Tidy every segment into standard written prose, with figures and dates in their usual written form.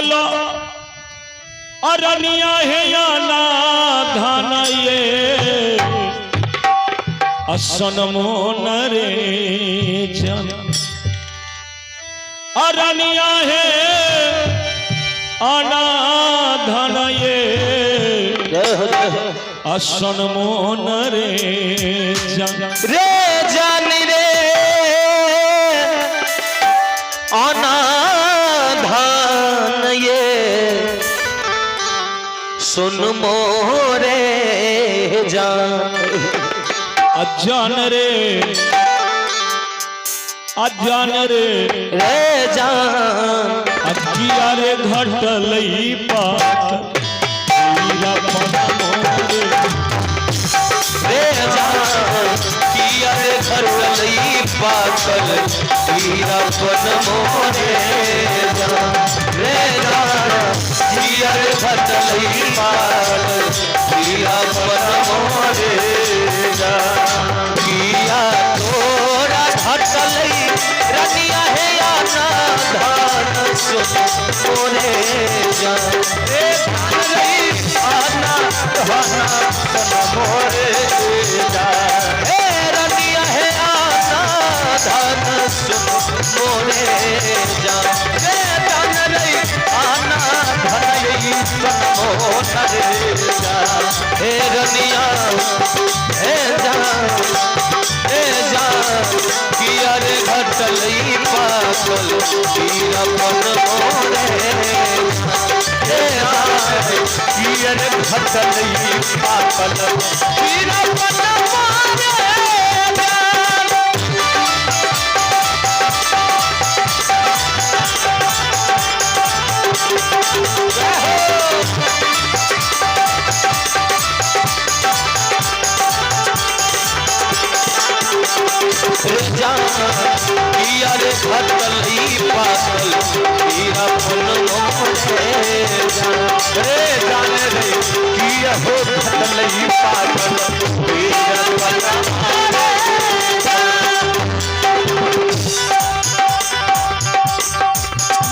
बोलो अरनिया है या ना धान ये असन मोन रे जन अरनिया है आना धन ये असन मोन रे जन रे जन रे आना धन ये सुन मोरे जान अजान रे रे जान अगिया रे घटलई पात हीरा पन मोरे रे जान किया रे घटलई पातल हीरा पन मोरे जान रे जान किया रे घटलई पातल हीरा पन मोरे जान किया तोरा घटलई रनिया है या ना धान सुन मोरे जान रे घटलई आना धाना सन मोरे जान हे रनिया है आना धान सुन मोरे जान रे घटलई आना धनई सन मोरे जान हे रनिया हे जान किया रे घटलई पागल हीरा पन मोरे किया रे घटलई पागल हीरा पन मोरे किया रे घटलई पागल हीरा पन मोरे रे जान रे किया हो घटलई पागल हीरा पन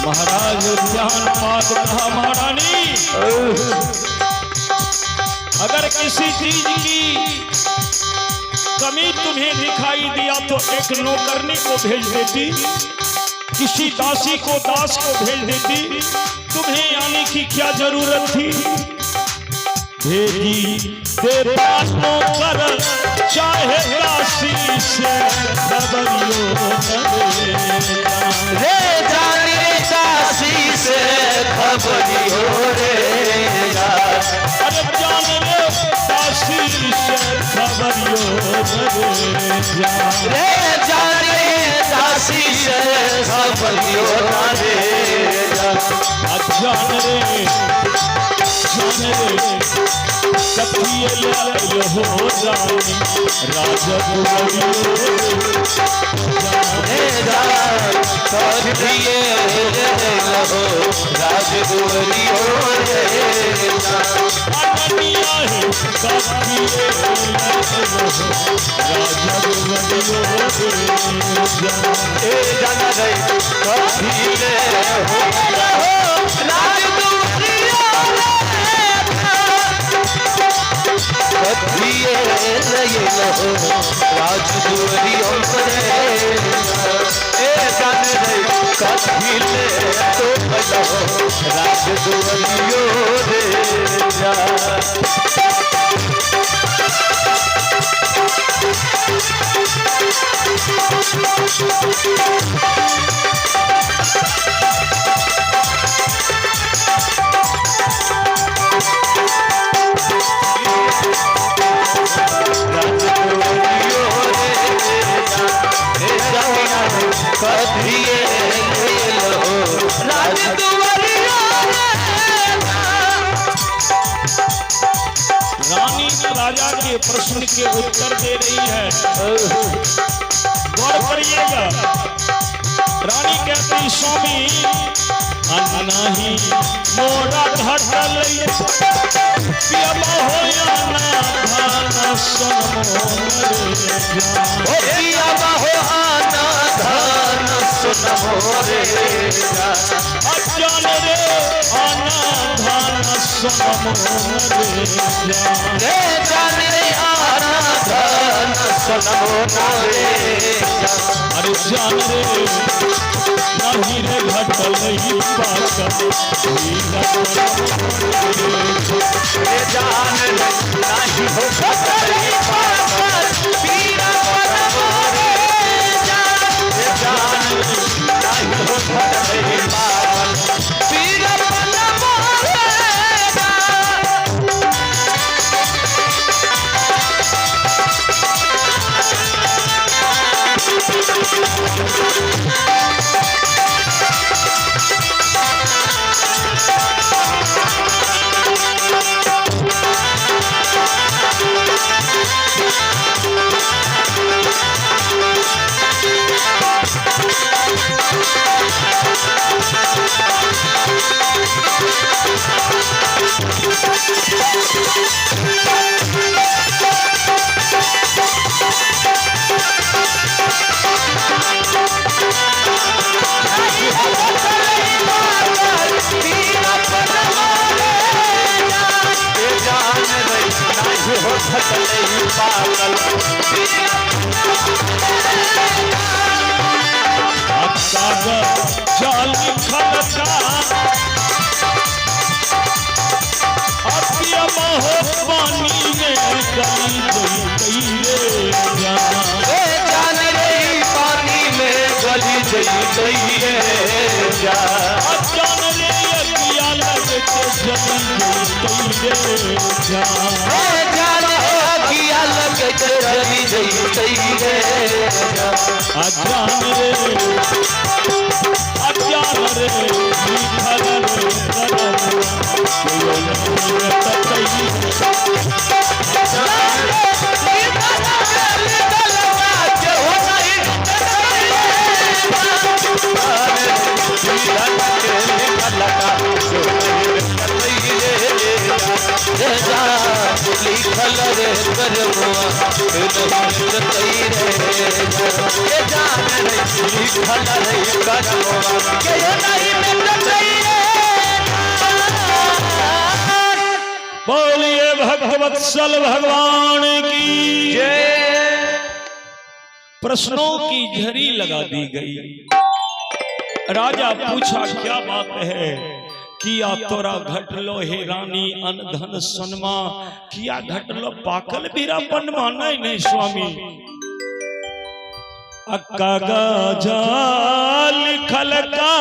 महाराज ध्यान पाद कहा महारानी अगर किसी चीज की कमी तुम्हें दिखाई दिया तो एक नौकरनी को भेज देती, किसी दासी को दास को भेज देती, तुम्हें आने की क्या जरूरत थी। भेजी देता नौकर चाहे दासी से खबरियो रे जाने दासी से खबरियो रे अरे जान रे दासी से खबरियो रे जाने दासी से खबरियो रे जान रे कथिए ले हो रानी राजकुमारी हे जान कथिए ले हो राजकुमारी रे अनिया है कथिए ले हो राजकुमारी हे जान रे कथिए हो राजकुमारी कथिए लये लहो राजकुमारी रे ए जान रे कथिले तो लहो राजकुमारी रे जा रानी राजा के प्रश्न के उत्तर दे रही है। गौर करिएगा, रानी कहती स्वामी नहीं मोरा घटल पियबा हो या ना धान सन मोरे अजान रे अनाधान सनमो रे जान रे जान रे अनाधान सनमो रे जान। अरे जान रे नहीं रे घटल ही पाकल रे जान रे नहीं हो घटल ही पाकल पीरा पनमो रे जान। रे जान रे नहीं हो घटल ही पाकल पीरा पनमो रे जान। जाल खलका अपिया हो पानी में गली गई रे जान। ए जान रे पानी में गली गई रे जान। जान रे अपिया लगे जली गई रे जान। ए जान अपिया लगे जली गई रे जान। जान रे अजान रे लिखल रे करम कोई नहीं तकई जान रे लिखल के हो नहीं तकई जान रे लिखल के लिखल का जो नहीं तकई रे जान। लिखल रे करमवा नहीं तकई रे जान। रे लिखल रे करमवा के नहीं तकई रे। बोलिए भगवत्सल भगवान की जय। प्रश्नों की झड़ी लगा दी गई। राजा पूछा क्या बात है किया तोरा घटलो हे रानी अनधन सनमा किया घटलो पाकल बीरा पनमा नहीं नहीं स्वामी अक्का जाल खलका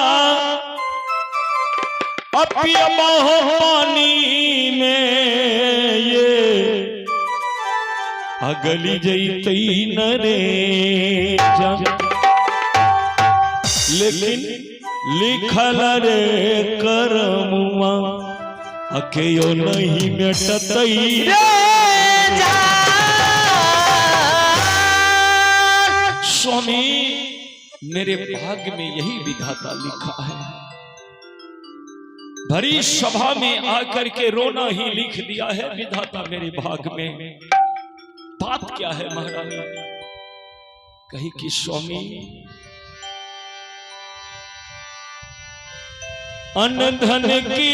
अपिया हो पानी में ये अगली जैतई न रे जान। लेकिन लिखल रे करमुआ अकेयो नहीं मिटतई रे स्वामी मेरे भाग्य में यही विधाता लिखा है। भरी सभा में आकर के रोना ही लिख दिया है विधाता मेरे भाग्य में। बात क्या है महारानी? कही कि स्वामी अन्न धन की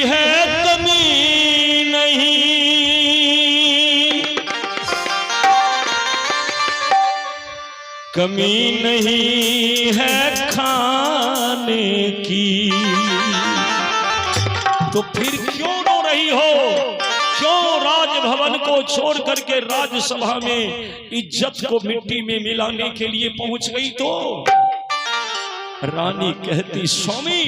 है कमी नहीं कमी नहीं है खाने की तो फिर क्यों रो रही हो? क्यों राजभवन को छोड़ करके राज्यसभा में इज्जत को मिट्टी में मिलाने के लिए पहुंच गई? तो रानी कहती स्वामी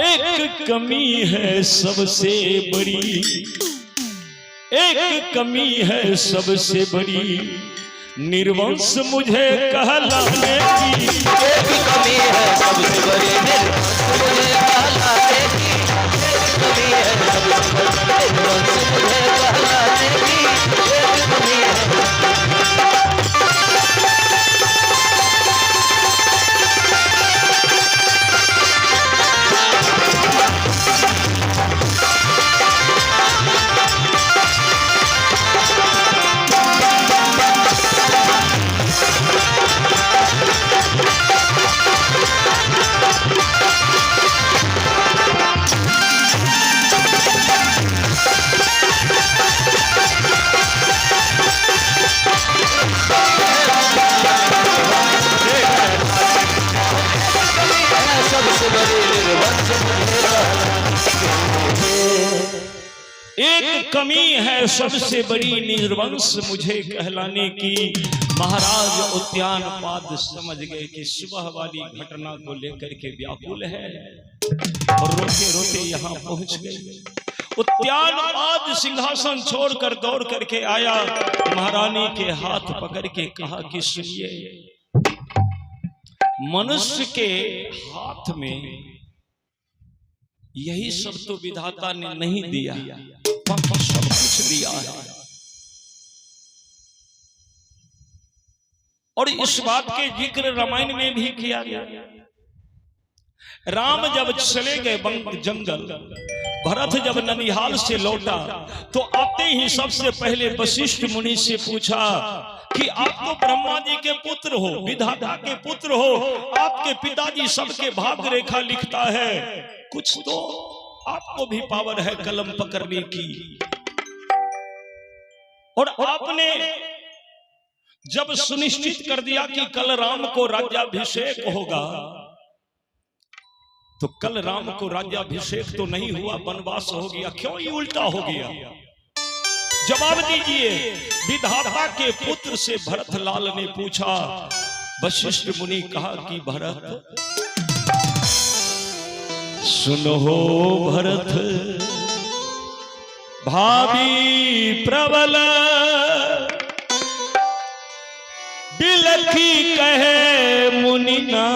एक कमी है सबसे बड़ी, एक कमी है सबसे बड़ी, निर्वंश मुझे कहलाने की। एक कमी है सबसे बड़ी, निर्वंश मुझे कहलाने की। एक कमी है सबसे बड़ी, निर्वंश मुझे कहलाने की। एक कमी है निर्वंश मुझे कहलाने एक कमी है सबसे बड़ी निर्वंश मुझे कहलाने की। महाराज उद्यान पाद समझ गए कि सुबह वाली घटना को लेकर के व्याकुल है और रोते रोते यहाँ पहुंच गए। उद्यान पाद सिंहासन छोड़कर दौड़ करके आया, महारानी के हाथ पकड़ के कहा कि सुनिए, मनुष्य के हाथ में यही सब तो विधाता ने नहीं दिया, बाकी सब कुछ दिया है। और इस बात के जिक्र रामायण में भी किया गया। राम जब चले गए जंगल, भरत जब ननिहाल से लौटा तो आते ही सबसे पहले वशिष्ठ मुनि से पूछा कि आप तो ब्रह्मा जी के पुत्र हो, विधाता के पुत्र हो, आपके पिताजी सबके भाग्य रेखा लिखता है, कुछ तो आपको भी पावर है कलम पकड़ने की। और आपने जब सुनिश्चित कर दिया कि कल राम को राज्याभिषेक होगा, तो कल राम को राज्याभिषेक तो नहीं हुआ, वनवास हो गया, क्यों ये उल्टा हो गया? जवाब दीजिए। विधाता के पुत्र से भरत लाल ने पूछा। वशिष्ठ मुनि कहा कि भरत सुनो भरत, भावी प्रबल बिलखी कहे मुनिना,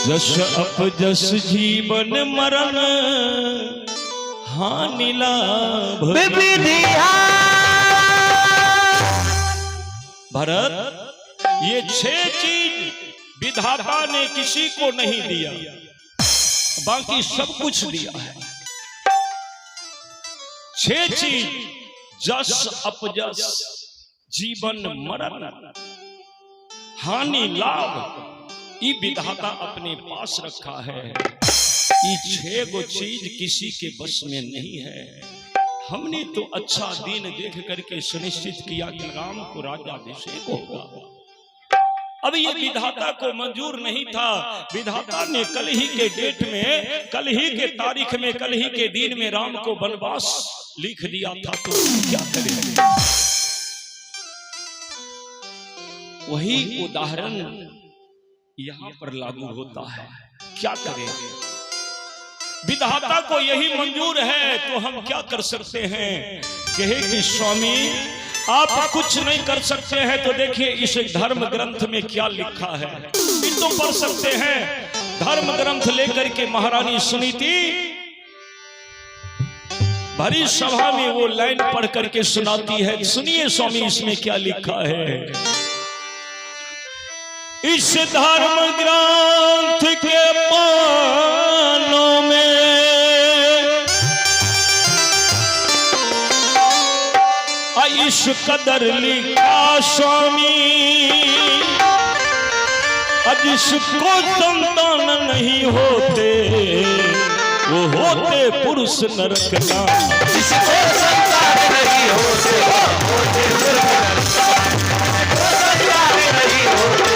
जस अपजस जीवन मरण हानि लाभ विधिया। भरत, ये 6 चीज विधाता ने किसी को नहीं दिया, बाकी सब कुछ दिया है। 6 चीज, जस अपजस जीवन मरण हानि लाभ, ये विधाता अपने पास रखा है। ये 6 गो चीज किसी के बस में नहीं है। हमने तो अच्छा दिन देख करके सुनिश्चित किया कि राम को राज्याभिषेक होगा। अब ये विधाता को मंजूर नहीं था। विधाता ने कल ही के डेट में, कल ही के तारीख में, कल ही के दिन में राम को वनवास लिख दिया था, तो क्या करें? वही उदाहरण यहां पर लागू होता है। क्या करें? विधाता को यही मंजूर है तो हम क्या कर सकते हैं? कहे कि स्वामी आप कुछ नहीं कर सकते हैं तो देखिए इस धर्म ग्रंथ में क्या लिखा है, फिर तो पढ़ सकते हैं। धर्म ग्रंथ लेकर के महारानी सुनीति भरी सभा में वो लाइन पढ़ करके सुनाती है। सुनिए स्वामी इसमें क्या लिखा है। इस धर्म ग्रंथ के पानों में इस कदर लिखा स्वामी, जिसको संतान नहीं होते वो होते पुरुष नरक ना। जिसको संतान नहीं होते वो होते पुरुष नहीं होते।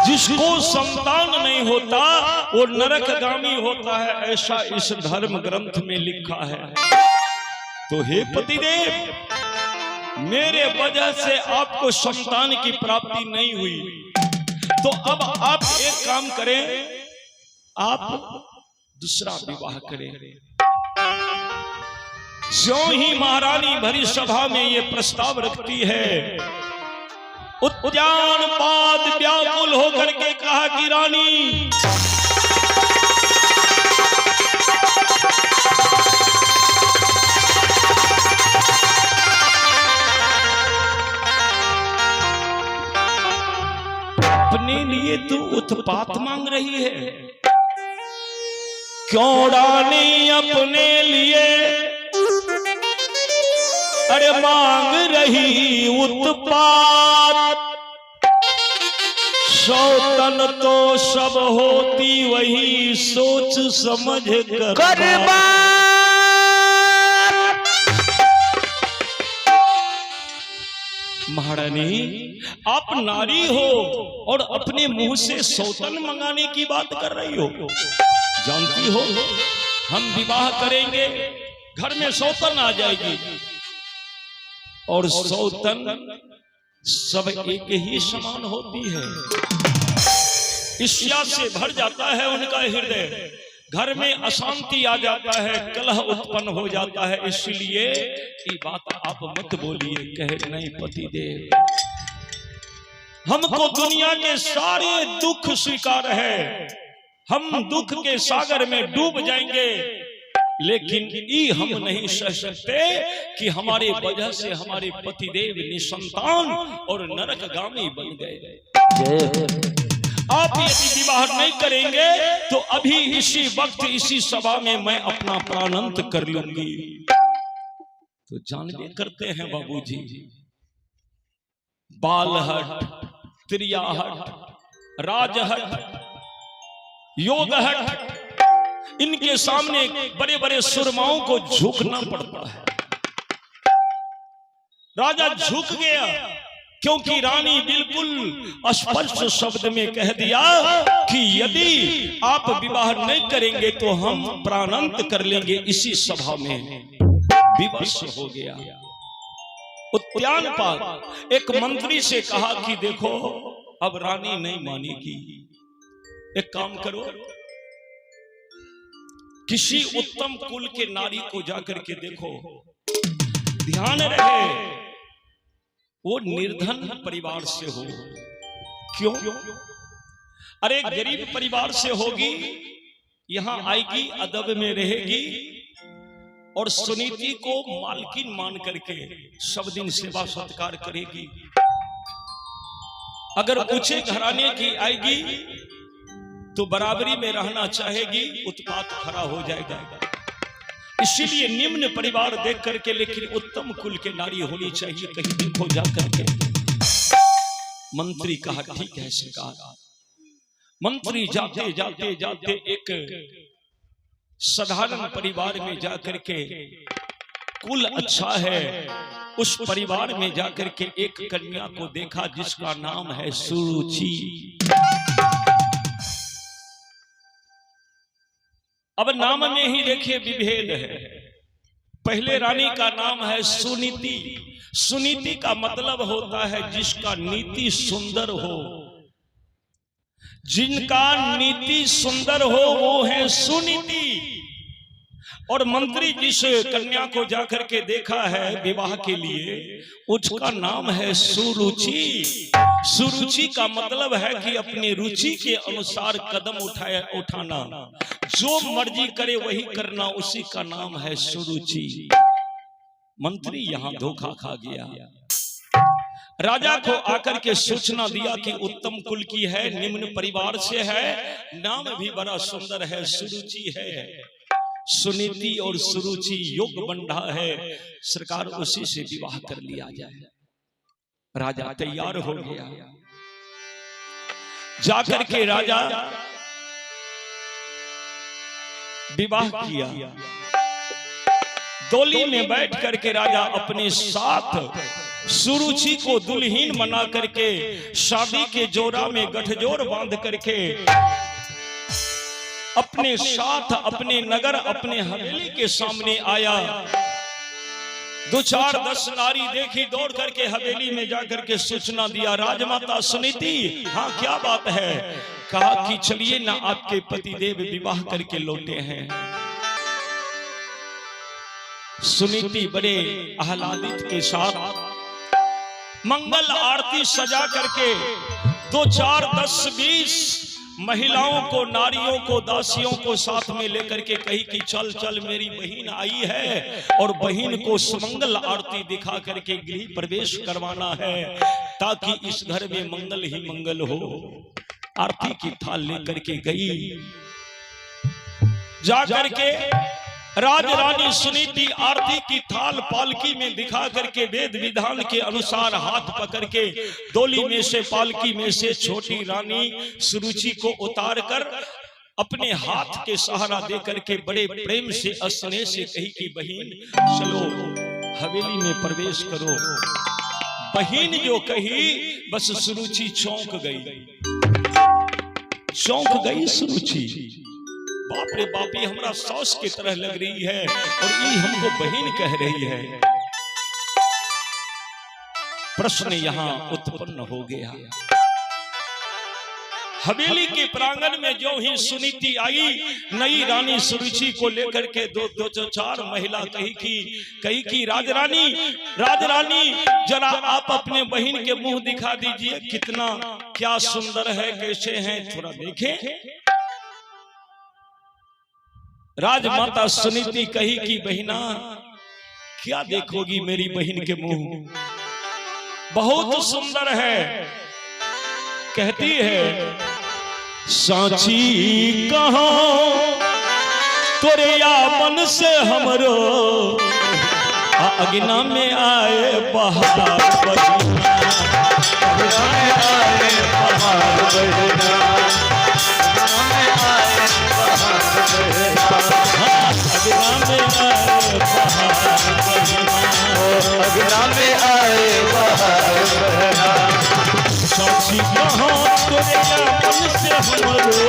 जिसको संतान नहीं होता वो नरकगामी होता है, ऐसा इस धर्म ग्रंथ में लिखा है। तो हे पतिदेव, मेरे वजह से आपको संतान की प्राप्ति नहीं हुई, तो अब आप एक काम करें, आप दूसरा विवाह करें। जो ही महारानी भरी सभा में ये प्रस्ताव रखती है, उद्यान पाद व्याकुल होकर के कहा कि रानी, उत्पात मांग रही है। क्यों रानी अपने लिए अरे मांग रही उत्पात, सौतन तो सब होती वही सोच समझ कर महारानी, आप नारी हो और अपने मुंह से सौतन मंगाने की बात कर रही हो। जानती हो हम विवाह करेंगे, घर में सौतन आ जाएगी और सौतन सब एक ही समान होती है। ईर्ष्या से भर जाता है उनका हृदय, घर में अशांति आ जाता है, कलह उत्पन्न हो जाता है। इसलिए ये बात आप मत बोलिए। कहे नहीं पतिदेव, हमको दुनिया के सारे दुख स्वीकार है, हम दुख के सागर में डूब जाएंगे, लेकिन ये हम नहीं सह सकते कि हमारे वजह से हमारे पतिदेव निसंतान और नरकगामी बन गए। आप यदि विवाह नहीं करेंगे तो अभी इसी वक्त इसी सभा में मैं अपना प्राणांत कर लूंगी। तो जानते करते हैं बाबूजी, बालहट, त्रियाहट, राजहट, योगहट, इनके सामने बड़े बड़े सुरमाओं को झुकना पड़ता है। राजा झुक गया क्योंकि रानी बिल्कुल स्पष्ट शब्द में कह दिया कि यदि आप विवाह नहीं करेंगे तो हम प्राणांत कर लेंगे। इसी सभा में विवश हो गया। उद्यान पाल एक मंत्री से कहा कि देखो अब रानी नहीं मानेगी, एक काम करो, किसी उत्तम कुल के नारी को जाकर के देखो, ध्यान रहे वो निर्धन परिवार से हो। क्यों? अरे गरीब परिवार से होगी, यहां आएगी, अदब में रहेगी और सुनीति को मालकिन मान करके सब दिन सेवा सत्कार करेगी। अगर ऊंचे घराने की आएगी तो बराबरी में रहना चाहेगी, उत्पात खड़ा हो जाएगा। इसीलिए निम्न परिवार देख करके, लेकिन उत्तम कुल के नारी होनी चाहिए, कहीं देखो जा करके। मंत्री कहा ठीक है सरकार। मंत्री जाते जाते जाते एक साधारण परिवार में जाकर के, कुल अच्छा है, उस परिवार में जाकर के एक कन्या को देखा जिसका नाम है सुरुचि। अब नाम में ही देखिए विभेद है। पहले रानी का नाम है सुनीति। सुनीति का मतलब होता है जिसका नीति सुंदर हो, जिनका नीति सुंदर हो वो है सुनीति। और मंत्री जिस कन्या को जाकर के देखा है विवाह के लिए, उसका नाम है सुरुचि। सुरुचि का मतलब है कि अपनी रुचि के अनुसार कदम उठाना, जो मर्जी करे वही करना, उसी का नाम है सुरुचि। मंत्री यहां धोखा खा गया। राजा को आकर के सूचना दिया कि उत्तम कुल की है, निम्न परिवार से है, नाम भी बड़ा सुंदर है, सुरुचि है। सुनीति और सुरुचि योग बंधा है, सरकार उसी से विवाह कर लिया जाए। राजा तैयार हो गया। जाकर के राजा विवाह किया। डोली में बैठ करके राजा अपने साथ सुरुचि को दुल्हीन बना करके शादी के जोड़ा में गठजोड़ बांध करके अपने साथ अपने नगर अपने हवेली के सामने आया। 2-4-10 नारी देखी, दौड़ करके हवेली में जाकर के सूचना दिया, राजमाता सुनीति, हाँ क्या बात है? कहा कि चलिए ना, आपके पतिदेव विवाह करके लौटे हैं। सुनीति बड़े आह्लादित के साथ मंगल आरती सजा करके 2-4-10-20 महिलाओं को, नारियों को, दासियों को साथ में लेकर के कही कि चल चल मेरी बहन आई है और बहन को सुमंगल आरती दिखा करके गृह प्रवेश करवाना है ताकि इस घर में मंगल ही मंगल हो। आरती की थाल लेकर के गई। जाकर के राज रानी सुनीति आरती की थाल पालकी में दिखा करके वेद विधान के अनुसार हाथ पकड़ के डोली में से पालकी में से छोटी रानी सुरुचि को उतार कर अपने हाथ के सहारा दे करके बड़े प्रेम से स्नेह से कही कि बहन चलो हवेली में प्रवेश करो। बहन जो कही बस सुरुचि चौंक गई सुरुचि। बाप रे बाप, ये हमरा सास की तरह लग रही है और ये हमको बहन कह रही है। प्रश्न यहाँ उत्पन्न हो गया। हवेली के प्रांगण में जो ही सुनीति आई, नई रानी सुरुचि को लेकर के दो चार महिला कही कि राजरानी जरा आप अपने बहन के मुंह दिखा दीजिए, कितना क्या सुंदर है, कैसे हैं, थोड़ा देखें। राजमाता सुनीति कही कि बहिना क्या देखोगी मेरी बहन के मुंह, बहुत सुंदर है। कहती है सांची कहाँ तोरे या मन से हमरो अग्ना में आए बहार बहिना, अग्ना में आए बहार बहिना, अग्ना में आए बहार बहिना। सांची कहाँ तोरे अपन से हमरो,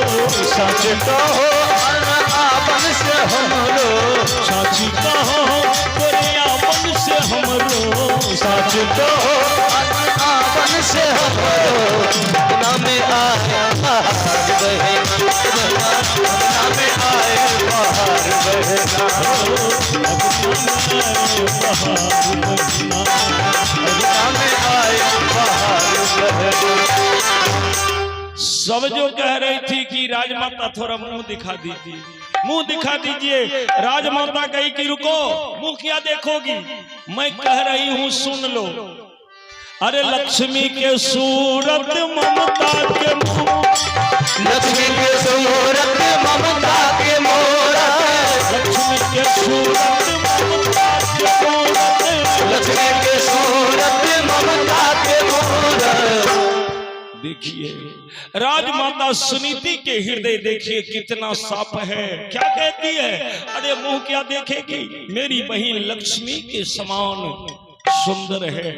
सच कहो अपन से हमरो, सांची कहाँ तोरे अपन से हमरो, सच कहो अपन से हमरो। अग्ना में आए बहार बहिना, अग्ना में आए बहार बहिना, अग्ना में आए बहार बहिना। सब जो कह रही थी कि राजमाता थोड़ा मुंह दिखा दीजिए, मुंह दिखा दीजिए। राजमाता कही कि रुको, मुंह क्या देखोगी, मैं कह रही हूं सुन लो। अरे लक्ष्मी के सूरत ममता के मुंह, लक्ष्मी के सूरत ममता के मूरत, लक्ष्मी के सूरत ममता के मूरत, लक्ष्मी के सूरत ममता के मूरत। देखिए राजमाता सुनीति के हृदय देखिए कितना साफ है। क्या कहती है, अरे मुंह क्या देखेगी, मेरी बहन लक्ष्मी के समान सुंदर है,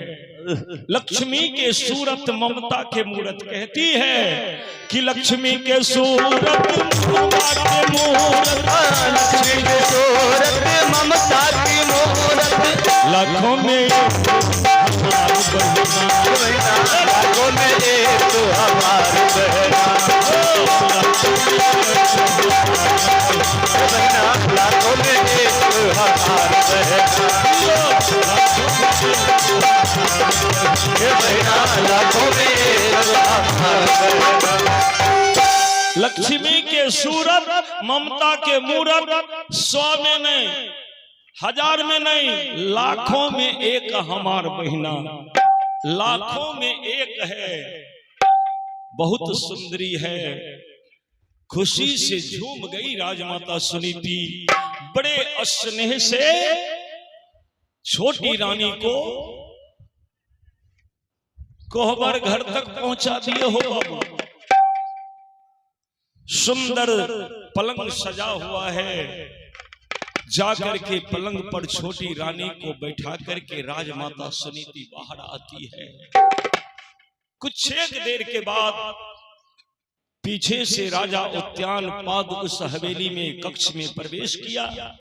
लक्ष्मी के सूरत ममता के मूरत। कहती है कि लक्ष्मी के सूरत ममता के मूरत, लक्ष्मी के सूरत ममता की मूरत, लाखों में लाखों में एक तो हमारी बहना, लाखों में एक हमारी बहना, लाखों में लक्ष्मी के सूरत ममता के मूरत, 100 में नहीं, 1000 में नहीं, लाखों में एक हमार बहिना, लाखों में एक है, बहुत सुंदरी है। खुशी से झूम गई राजमाता सुनीति। बड़े स्नेह से छोटी रानी को कोहबर घर तक पहुंचा दिए हो बाबू। सुंदर पलंग सजा हुआ है, जाकर के पलंग पर छोटी रानी को बैठा करके राजमाता सुनीति बाहर आती है। कुछ एक देर के बाद पीछे से राजा उद्यान पाद उस हवेली में कक्ष में प्रवेश किया।